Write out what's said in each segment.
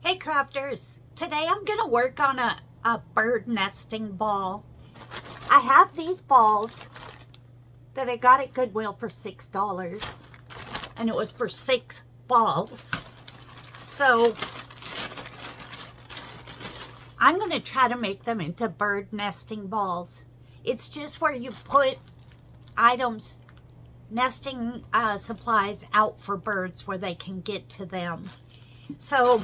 Hey crafters, today I'm going to work on a bird nesting ball. I have these balls that I got at Goodwill for $6, and it was for 6 balls. So I'm going to try to make them into bird nesting balls. It's just where you put items, nesting supplies out for birds where they can get to them. So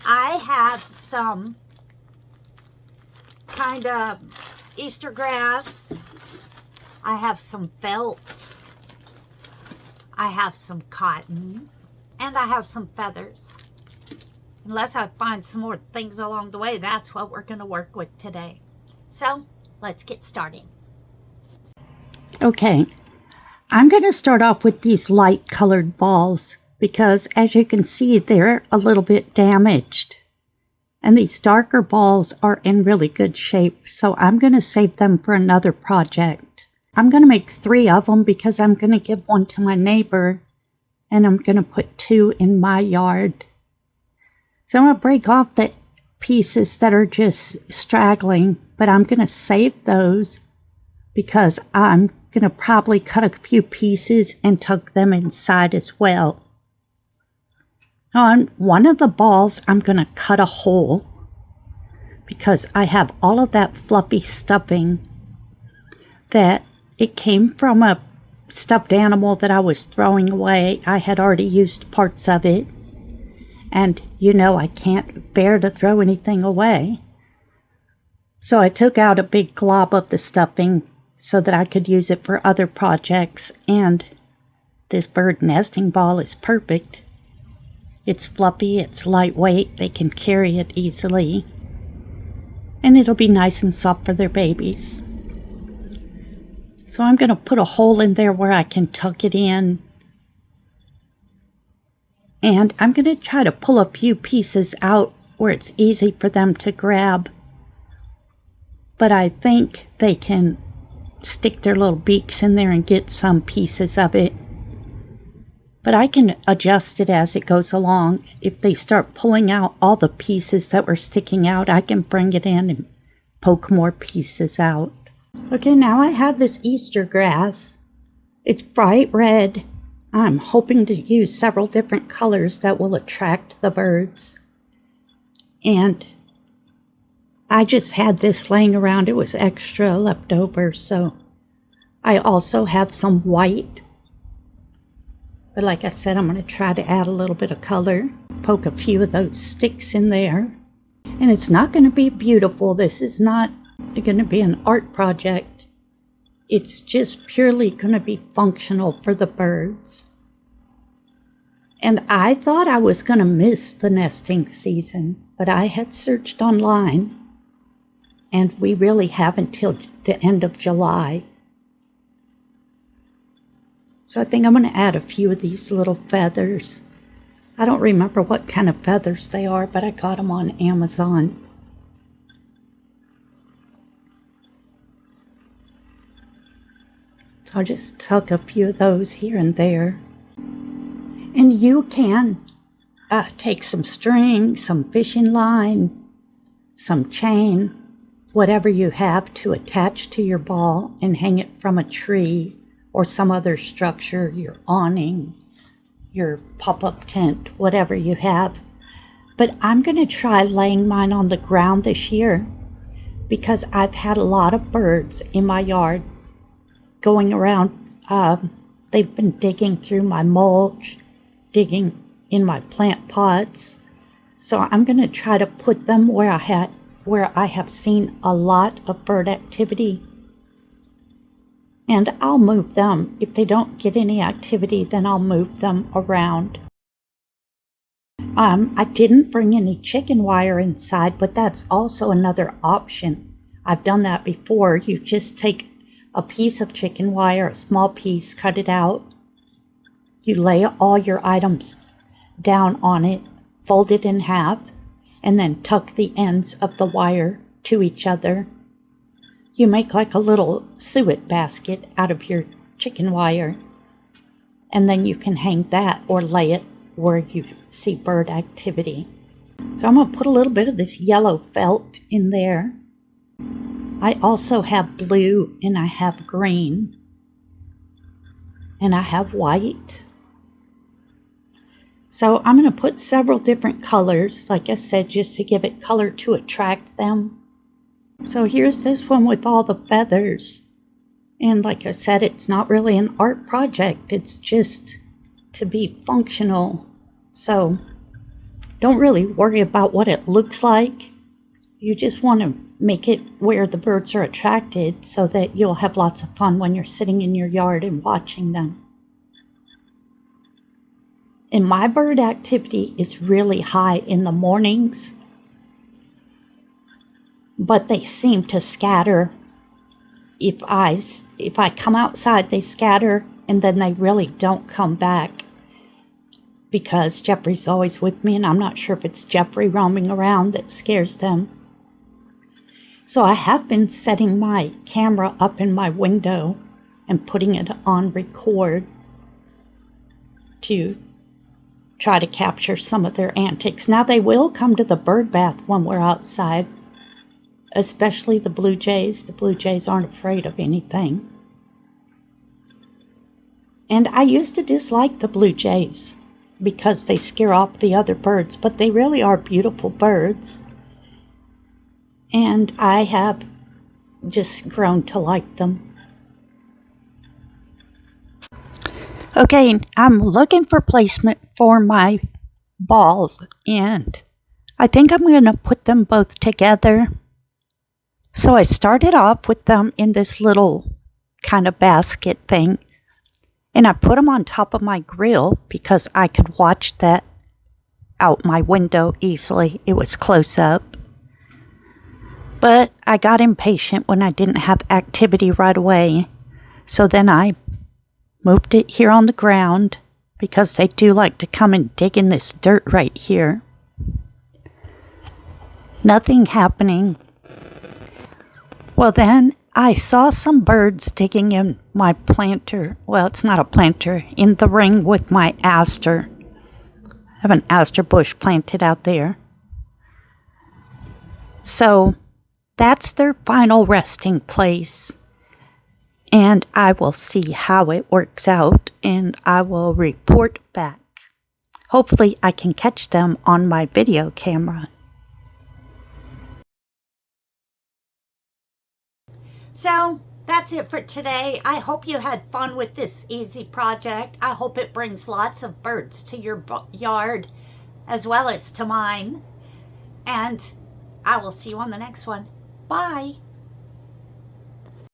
I have some kind of Easter grass. I have some felt. I have some cotton. And I have some feathers. Unless I find some more things along the way, that's what we're going to work with today. So, let's get started. Okay, I'm going to start off with these light colored balls because as you can see, they're a little bit damaged. And these darker balls are in really good shape, so I'm going to save them for another project. I'm going to make 3 of them because I'm going to give one to my neighbor and I'm going to put 2 in my yard. So I'm going to break off the pieces that are just straggling, but I'm going to save those because I'm going to probably cut a few pieces and tuck them inside as well. On one of the balls, I'm going to cut a hole because I have all of that fluffy stuffing that it came from a stuffed animal that I was throwing away. I had already used parts of it. And you know I can't bear to throw anything away. So I took out a big glob of the stuffing so that I could use it for other projects. And this bird nesting ball is perfect. It's fluffy, it's lightweight, they can carry it easily. And it'll be nice and soft for their babies. So I'm going to put a hole in there where I can tuck it in. And I'm going to try to pull a few pieces out where it's easy for them to grab. But I think they can stick their little beaks in there and get some pieces of it. But I can adjust it as it goes along. If they start pulling out all the pieces that were sticking out, I can bring it in and poke more pieces out. Okay, now I have this Easter grass. It's bright red. I'm hoping to use several different colors that will attract the birds. And I just had this laying around. It was extra left over, so I also have some white. But like I said, I'm going to try to add a little bit of color, poke a few of those sticks in there. And it's not going to be beautiful. This is not going to be an art project. It's just purely going to be functional for the birds. And I thought I was going to miss the nesting season, but I had searched online, and we really have until the end of July. So I think I'm going to add a few of these little feathers. I don't remember what kind of feathers they are, but I got them on Amazon. So I'll just tuck a few of those here and there. And you can take some string, some fishing line, some chain, whatever you have to attach to your ball and hang it from a tree or some other structure, your awning, your pop-up tent, whatever you have. But I'm going to try laying mine on the ground this year because I've had a lot of birds in my yard going around. They've been digging through my mulch, digging in my plant pots. So I'm going to try to put them where I have seen a lot of bird activity. And I'll move them. If they don't get any activity, then I'll move them around. I didn't bring any chicken wire inside, but that's also another option. I've done that before. You just take a piece of chicken wire, a small piece, cut it out. You lay all your items down on it, fold it in half, and then tuck the ends of the wire to each other. You make like a little suet basket out of your chicken wire, and then you can hang that or lay it where you see bird activity. So I'm going to put a little bit of this yellow felt in there. I also have blue and I have green. And I have white. So I'm going to put several different colors, like I said, just to give it color to attract them. So here's this one with all the feathers. And like I said, it's not really an art project. It's just to be functional. So don't really worry about what it looks like. You just want to make it where the birds are attracted so that you'll have lots of fun when you're sitting in your yard and watching them. And my bird activity is really high in the mornings, but they seem to scatter. If I come outside, they scatter, and then they really don't come back because Jeffrey's always with me, and I'm not sure if it's Jeffrey roaming around that scares them. So I have been setting my camera up in my window and putting it on record to try to capture some of their antics. Now they will come to the bird bath when we're outside, especially the blue jays. The blue jays aren't afraid of anything. And I used to dislike the blue jays because they scare off the other birds, but they really are beautiful birds. And I have just grown to like them. Okay, I'm looking for placement for my balls, and I think I'm going to put them both together. So I started off with them in this little kind of basket thing, and I put them on top of my grill because I could watch that out my window easily. It was close up. But I got impatient when I didn't have activity right away, so then I moved it here on the ground because they do like to come and dig in this dirt right here. Nothing happening. Well, then I saw some birds digging in my planter. Well, it's not a planter, in the ring with my aster. I have an aster bush planted out there. So that's their final resting place. And I will see how it works out, and I will report back. Hopefully I can catch them on my video camera. So that's it for today. I hope you had fun with this easy project. I hope it brings lots of birds to your yard as well as to mine. And I will see you on the next one. Bye.